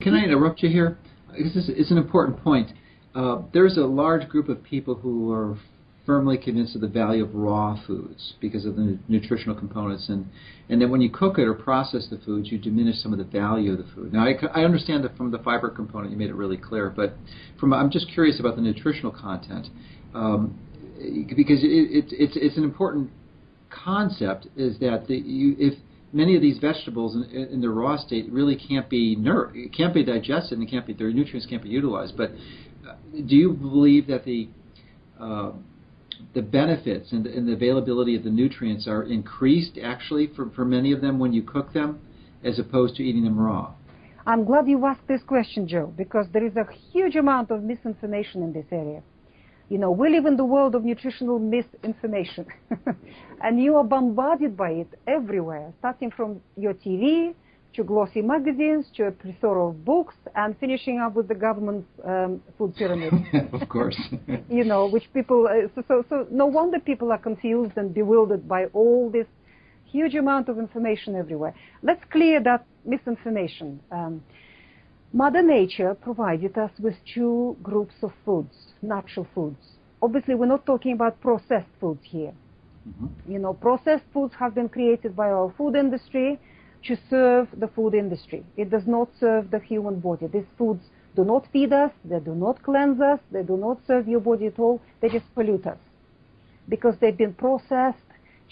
can I interrupt you here? This is an important point. There's a large group of people who are firmly convinced of the value of raw foods because of the nutritional components, and then when you cook it or process the foods, you diminish some of the value of the food. Now, I understand that from the fiber component, you made it really clear, but I'm just curious about the nutritional content, because it's an important concept, is that if many of these vegetables in their raw state really can't be digested, and their nutrients can't be utilized. But do you believe that the benefits and the availability of the nutrients are increased actually for many of them when you cook them, as opposed to eating them raw? I'm glad you asked this question, Joe, because there is a huge amount of misinformation in this area. You know, we live in the world of nutritional misinformation, and you are bombarded by it everywhere, starting from your TV, to glossy magazines, to a plethora of books, and finishing up with the government food pyramid. Of course. You know, which people, so no wonder people are confused and bewildered by all this huge amount of information everywhere. Let's clear that misinformation. Mother Nature provided us with two groups of foods, natural foods. Obviously, we're not talking about processed foods here. Mm-hmm. You know, processed foods have been created by our food industry to serve the food industry. It does not serve the human body. These foods do not feed us, they do not cleanse us, they do not serve your body at all, they just pollute us. Because they've been processed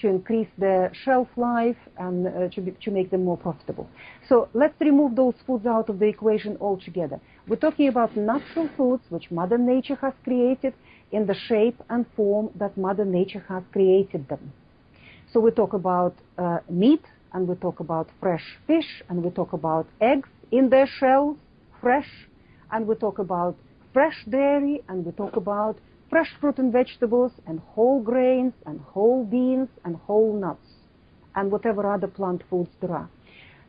to increase their shelf life and to make them more profitable. So let's remove those foods out of the equation altogether. We're talking about natural foods which Mother Nature has created in the shape and form that Mother Nature has created them. So we talk about meat, and we talk about fresh fish, and we talk about eggs in their shells, fresh, and we talk about fresh dairy, and we talk about fresh fruit and vegetables, and whole grains, and whole beans, and whole nuts, and whatever other plant foods there are.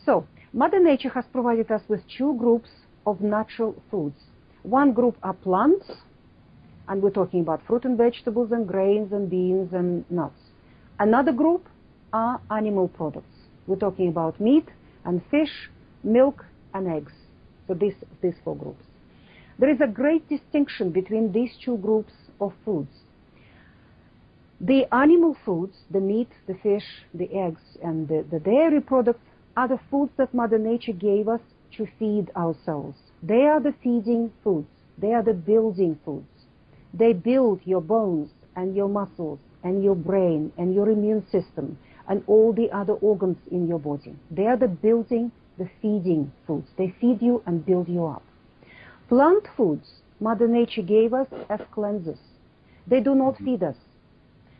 So, Mother Nature has provided us with two groups of natural foods. One group are plants, and we're talking about fruit and vegetables, and grains, and beans, and nuts. Another group are animal products. We're talking about meat, and fish, milk, and eggs. So these four groups. There is a great distinction between these two groups of foods. The animal foods, the meat, the fish, the eggs, and the dairy products are the foods that Mother Nature gave us to feed ourselves. They are the feeding foods. They are the building foods. They build your bones and your muscles and your brain and your immune system and all the other organs in your body. They are the building, the feeding foods. They feed you and build you up. Plant foods, Mother Nature gave us as cleansers. They do not feed us.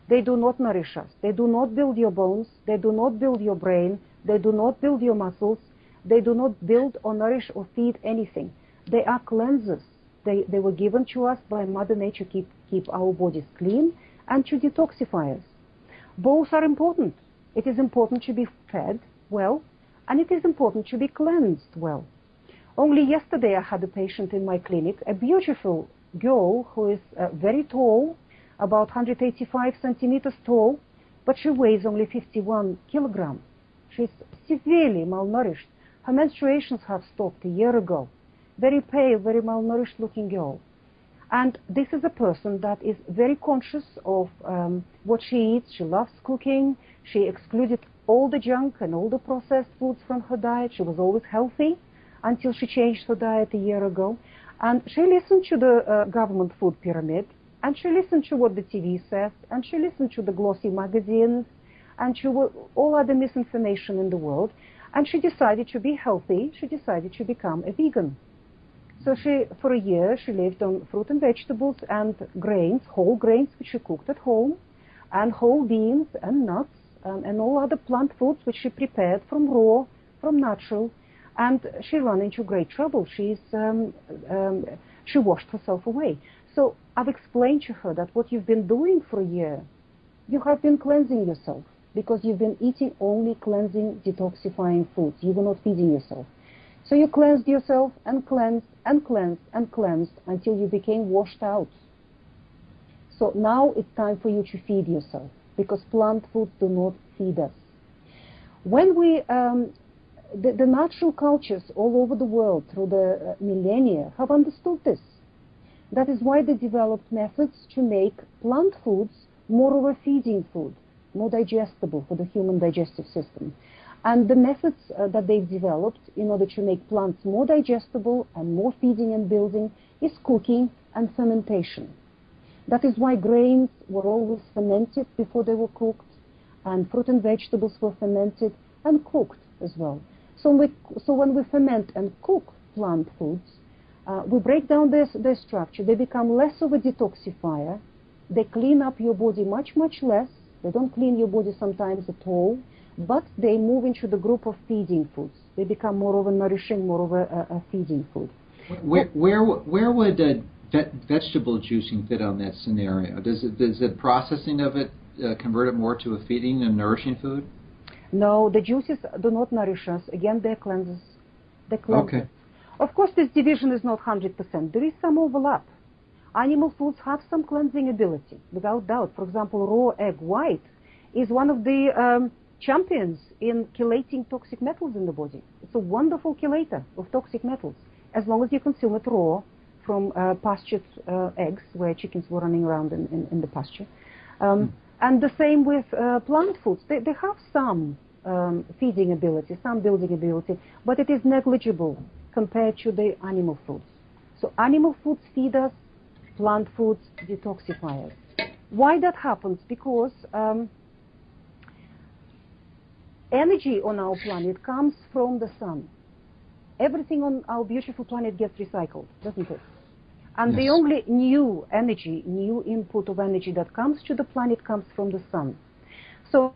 They do not nourish us. They do not build your bones. They do not build your brain. They do not build your muscles. They do not build or nourish or feed anything. They are cleansers. They were given to us by Mother Nature to keep our bodies clean and to detoxify us. Both are important. It is important to be fed well, and it is important to be cleansed well. Only yesterday I had a patient in my clinic, a beautiful girl who is very tall, about 185 centimeters tall, but she weighs only 51 kilograms. She's severely malnourished. Her menstruations have stopped a year ago. Very pale, very malnourished looking girl. And this is a person that is very conscious of what she eats. She loves cooking. She excluded all the junk and all the processed foods from her diet. She was always healthy until she changed her diet a year ago. And she listened to the government food pyramid, and she listened to what the TV says, and she listened to the glossy magazines, and to all other misinformation in the world. And she decided to be healthy. She decided to become a vegan. So for a year, she lived on fruit and vegetables and grains, whole grains, which she cooked at home, and whole beans and nuts, and all other plant foods, which she prepared from raw, from natural. And she ran into great trouble. She washed herself away. So I've explained to her that what you've been doing for a year, you have been cleansing yourself, because you've been eating only cleansing, detoxifying foods. You were not feeding yourself. So you cleansed yourself and cleansed and cleansed and cleansed until you became washed out. So now it's time for you to feed yourself, because plant foods do not feed us. When we the natural cultures all over the world through the millennia have understood this. That is why they developed methods to make plant foods more of a feeding food, more digestible for the human digestive system. And the methods that they've developed in order to make plants more digestible and more feeding and building is cooking and fermentation. That is why grains were always fermented before they were cooked, and fruit and vegetables were fermented and cooked as well. So when we ferment and cook plant foods, we break down their structure. They become less of a detoxifier. They clean up your body much, much less. They don't clean your body sometimes at all, but they move into the group of feeding foods. They become more of a nourishing, more of a feeding food. Where would vegetable juicing fit on that scenario? Does the processing of it convert it more to a feeding and nourishing food? No, the juices do not nourish us. Again, they're cleansers. They cleanse Okay. us. Of course, this division is not 100%. There is some overlap. Animal foods have some cleansing ability, without doubt. For example, raw egg white is one of the champions in chelating toxic metals in the body. It's a wonderful chelator of toxic metals, as long as you consume it raw from pastured eggs, where chickens were running around in the pasture. And the same with plant foods. They have some feeding ability, some building ability, but it is negligible compared to the animal foods. So animal foods feed us, plant foods detoxify us. Why that happens? Because energy on our planet comes from the sun. Everything on our beautiful planet gets recycled, doesn't it? And the only new energy, new input of energy that comes to the planet comes from the sun. So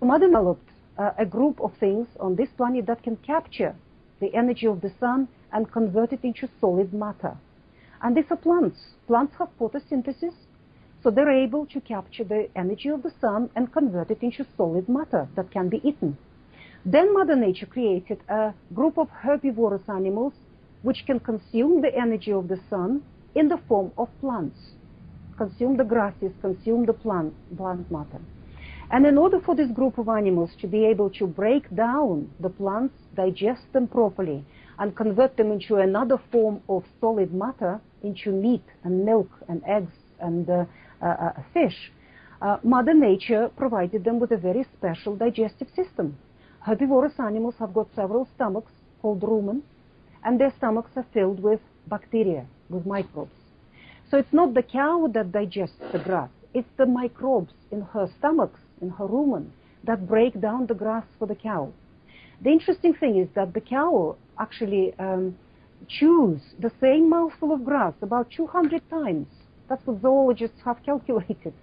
Mother developed a group of things on this planet that can capture the energy of the sun and convert it into solid matter. And these are plants. Plants have photosynthesis, so they're able to capture the energy of the sun and convert it into solid matter that can be eaten. Then Mother Nature created a group of herbivorous animals which can consume the energy of the sun in the form of plants, consume the grasses, consume the plant matter. And in order for this group of animals to be able to break down the plants, digest them properly, and convert them into another form of solid matter, into meat and milk and eggs and fish, Mother Nature provided them with a very special digestive system. Herbivorous animals have got several stomachs called rumen, and their stomachs are filled with bacteria, with microbes. So it's not the cow that digests the grass, it's the microbes in her stomachs, in her rumen, that break down the grass for the cow. The interesting thing is that the cow actually chews the same mouthful of grass about 200 times. That's what zoologists have calculated.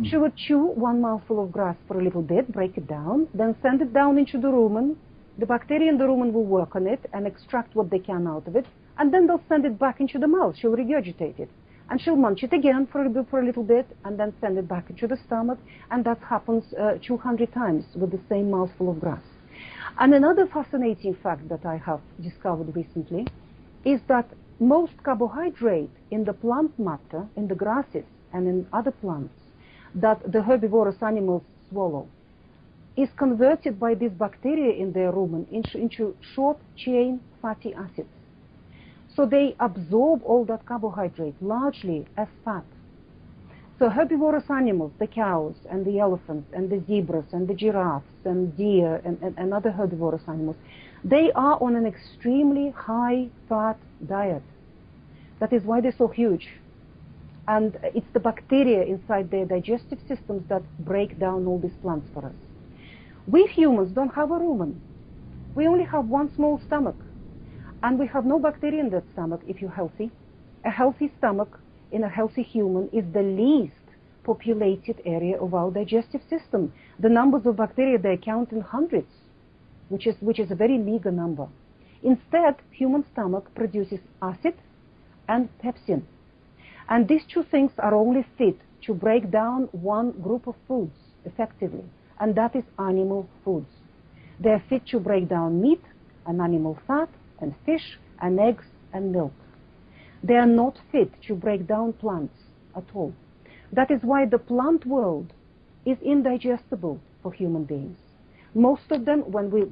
She would chew one mouthful of grass for a little bit, break it down, then send it down into the rumen. The bacteria in the rumen will work on it and extract what they can out of it, and then they'll send it back into the mouth. She'll regurgitate it. And she'll munch it again for a little bit, and then send it back into the stomach, and that happens 200 times with the same mouthful of grass. And another fascinating fact that I have discovered recently is that most carbohydrate in the plant matter, in the grasses and in other plants, that the herbivorous animals swallow, is converted by these bacteria in their rumen into short-chain fatty acids. So they absorb all that carbohydrate largely as fat. So herbivorous animals, the cows and the elephants and the zebras and the giraffes and deer and other herbivorous animals, they are on an extremely high-fat diet. That is why they're so huge. And it's the bacteria inside their digestive systems that break down all these plants for us. We humans don't have a rumen. We only have one small stomach. And we have no bacteria in that stomach if you're healthy. A healthy stomach in a healthy human is the least populated area of our digestive system. The numbers of bacteria, they count in hundreds, which is a very meager number. Instead, human stomach produces acid and pepsin. And these two things are only fit to break down one group of foods effectively, and that is animal foods. They are fit to break down meat and animal fat and fish and eggs and milk. They are not fit to break down plants at all. That is why the plant world is indigestible for human beings. Most of them, when we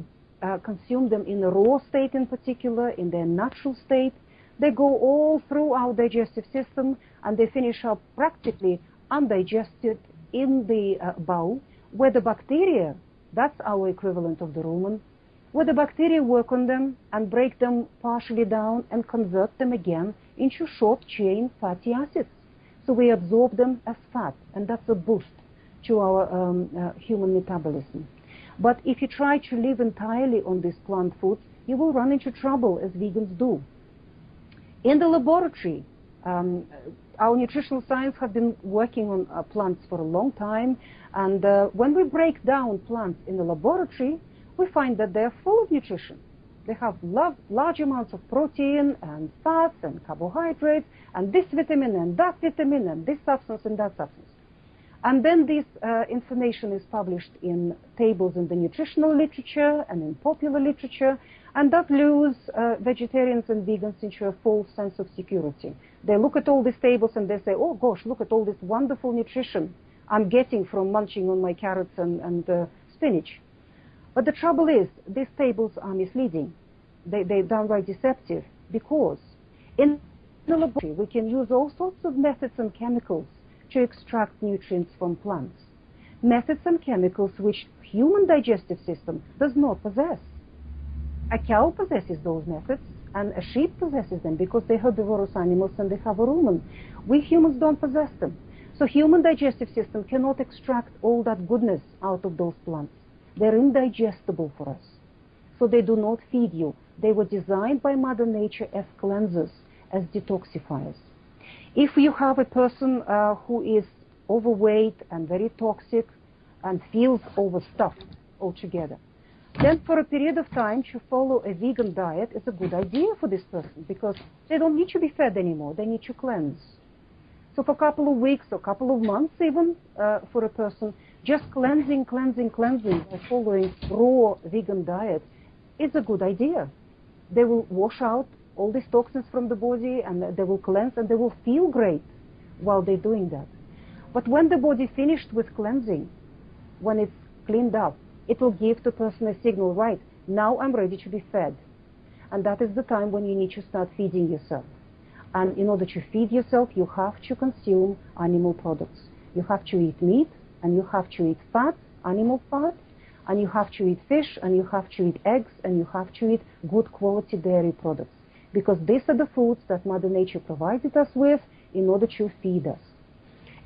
consume them in a raw state in particular, in their natural state, they go all through our digestive system and they finish up practically undigested in the bowel, where the bacteria, that's our equivalent of the rumen, where the bacteria work on them and break them partially down and convert them again into short-chain fatty acids. So we absorb them as fat, and that's a boost to our human metabolism. But if you try to live entirely on these plant foods, you will run into trouble, as vegans do. In the laboratory, our nutritional science have been working on plants for a long time, and when we break down plants in the laboratory, we find that they're full of nutrition. They have large amounts of protein and fats and carbohydrates and this vitamin and that vitamin and this substance and that substance. And then this information is published in tables in the nutritional literature and in popular literature, and that lures vegetarians and vegans into a false sense of security. They look at all these tables and they say, oh gosh, look at all this wonderful nutrition I'm getting from munching on my carrots and spinach. But the trouble is, these tables are misleading. They're downright deceptive, because in the laboratory we can use all sorts of methods and chemicals to extract nutrients from plants. Methods and chemicals which human digestive system does not possess. A cow possesses those methods, and a sheep possesses them because they're herbivorous animals and they have a rumen. We humans don't possess them. So human digestive system cannot extract all that goodness out of those plants. They're indigestible for us. So they do not feed you. They were designed by Mother Nature as cleansers, as detoxifiers. If you have a person who is overweight and very toxic and feels overstuffed altogether, then for a period of time to follow a vegan diet is a good idea for this person, because they don't need to be fed anymore. They need to cleanse. So for a couple of weeks or a couple of months even, for a person, just cleansing by following raw vegan diet is a good idea. They will wash out all these toxins from the body, and they will cleanse, and they will feel great while they're doing that. But when the body finished with cleansing, when it's cleaned up, it will give the person a signal, right, now I'm ready to be fed. And that is the time when you need to start feeding yourself. And in order to feed yourself, you have to consume animal products. You have to eat meat, and you have to eat fat, animal fat, and you have to eat fish, and you have to eat eggs, and you have to eat good quality dairy products. Because these are the foods that Mother Nature provided us with in order to feed us.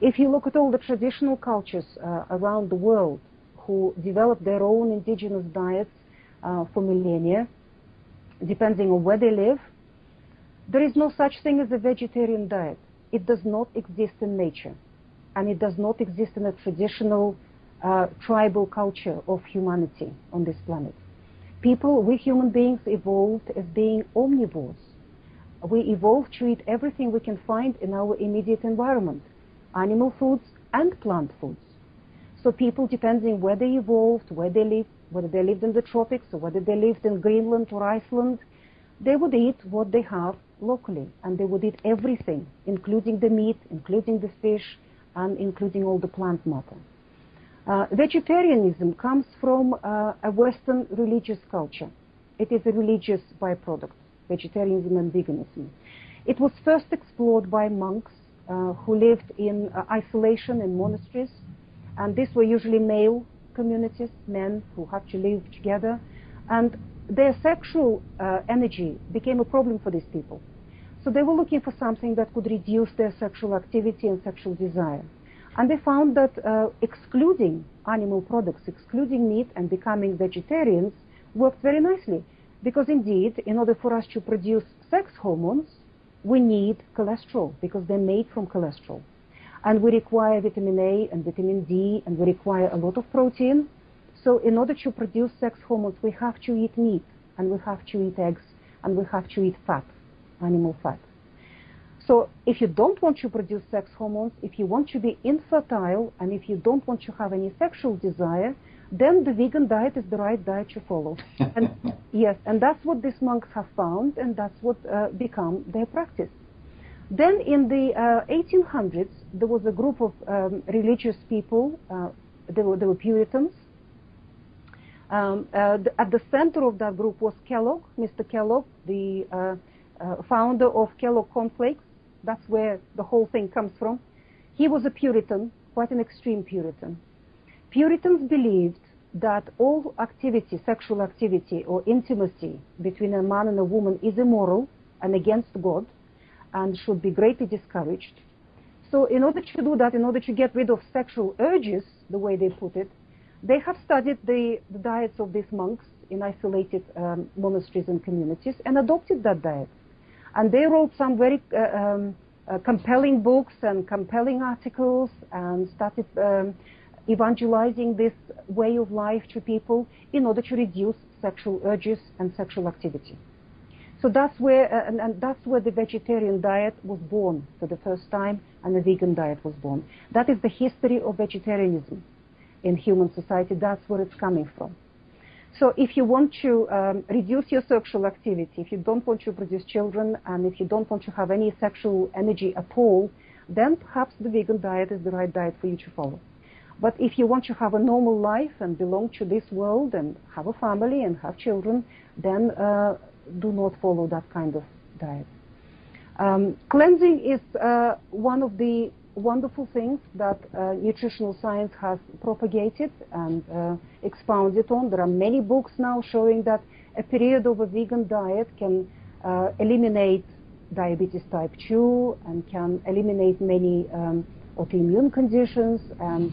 If you look at all the traditional cultures around the world who developed their own indigenous diets for millennia, depending on where they live, there is no such thing as a vegetarian diet. It does not exist in nature, and it does not exist in a traditional tribal culture of humanity on this planet. People, we human beings, evolved as being omnivores. We evolved to eat everything we can find in our immediate environment, animal foods and plant foods. So people, depending where they evolved, where they lived, whether they lived in the tropics or whether they lived in Greenland or Iceland, they would eat what they have locally, and they would eat everything, including the meat, including the fish, and including all the plant matter. Vegetarianism comes from a Western religious culture. It is a religious byproduct, vegetarianism and veganism. It was first explored by monks who lived in isolation in monasteries, and these were usually male communities, men who had to live together, and their sexual energy became a problem for these people. So they were looking for something that could reduce their sexual activity and sexual desire. And they found that excluding animal products, excluding meat, and becoming vegetarians worked very nicely. Because indeed, in order for us to produce sex hormones, we need cholesterol, because they're made from cholesterol. And we require vitamin A and vitamin D, and we require a lot of protein. So in order to produce sex hormones, we have to eat meat, and we have to eat eggs, and we have to eat fat, animal fat. So if you don't want to produce sex hormones, if you want to be infertile, and if you don't want to have any sexual desire, then the vegan diet is the right diet to follow. And yes, and that's what these monks have found, and that's what become their practice. Then in the 1800s, there was a group of religious people, they were Puritans, At the center of that group was Kellogg, Mr. Kellogg, the founder of Kellogg Cornflakes. That's where the whole thing comes from. He was a Puritan, quite an extreme Puritan. Puritans believed that all activity, sexual activity or intimacy between a man and a woman is immoral and against God and should be greatly discouraged. So in order to do that, in order to get rid of sexual urges, the way they put it, they have studied the diets of these monks in isolated monasteries and communities and adopted that diet. And they wrote some very compelling books and compelling articles and started evangelizing this way of life to people in order to reduce sexual urges and sexual activity. So that's where, and that's where the vegetarian diet was born for the first time, and the vegan diet was born. That is the history of vegetarianism in human society. That's where it's coming from. So if you want to reduce your sexual activity, if you don't want to produce children, and if you don't want to have any sexual energy at all, then perhaps the vegan diet is the right diet for you to follow. But if you want to have a normal life and belong to this world and have a family and have children, then do not follow that kind of diet. Cleansing is one of the wonderful things that nutritional science has propagated and expounded on. There are many books now showing that a period of a vegan diet can eliminate diabetes type 2 and can eliminate many autoimmune conditions and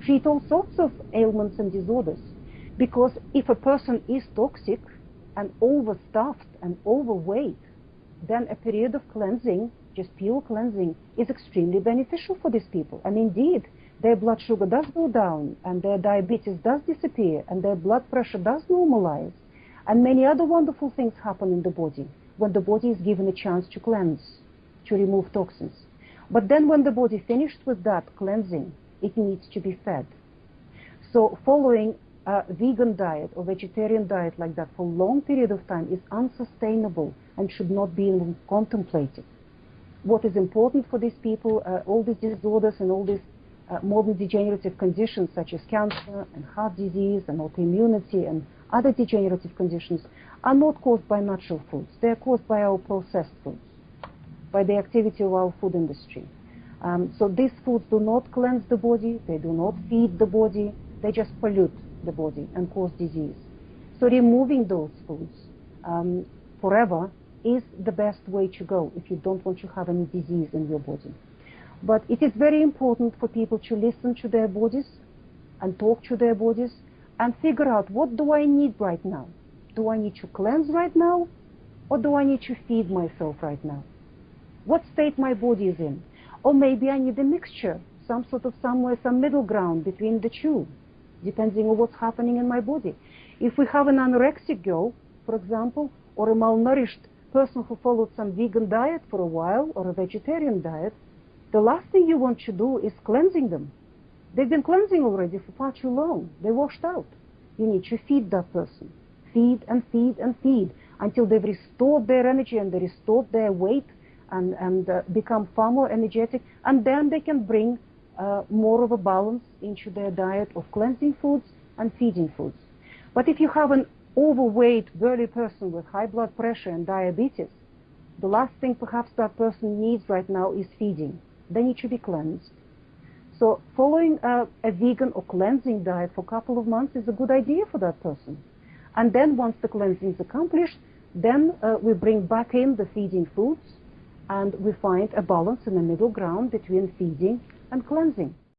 treat all sorts of ailments and disorders. Because if a person is toxic and overstuffed and overweight, then a period of cleansing, just pure cleansing, is extremely beneficial for these people. And indeed, their blood sugar does go down, and their diabetes does disappear, and their blood pressure does normalize, and many other wonderful things happen in the body when the body is given a chance to cleanse, to remove toxins. But then when the body finished with that cleansing, it needs to be fed. So following a vegan diet or vegetarian diet like that for a long period of time is unsustainable and should not be even contemplated. What is important for these people, all these disorders and all these modern degenerative conditions such as cancer and heart disease and autoimmunity and other degenerative conditions are not caused by natural foods. They are caused by our processed foods, by the activity of our food industry. So these foods do not cleanse the body, they do not feed the body, they just pollute the body and cause disease. So removing those foods forever is the best way to go if you don't want to have any disease in your body. But it is very important for people to listen to their bodies and talk to their bodies and figure out, what do I need right now? Do I need to cleanse right now, or do I need to feed myself right now? What state my body is in? Or maybe I need a mixture, some middle ground between the two, depending on what's happening in my body. If we have an anorexic girl, for example, or a malnourished person who followed some vegan diet for a while, or a vegetarian diet, the last thing you want to do is cleansing them. They've been cleansing already for far too long. They're washed out. You need to feed that person. Feed and feed and feed until they've restored their energy and they restored their weight and become far more energetic, and then they can bring more of a balance into their diet of cleansing foods and feeding foods. But if you have an overweight, burly person with high blood pressure and diabetes, the last thing perhaps that person needs right now is feeding. They need to be cleansed. So following a vegan or cleansing diet for a couple of months is a good idea for that person. And then once the cleansing is accomplished, then we bring back in the feeding foods, and we find a balance in the middle ground between feeding and cleansing.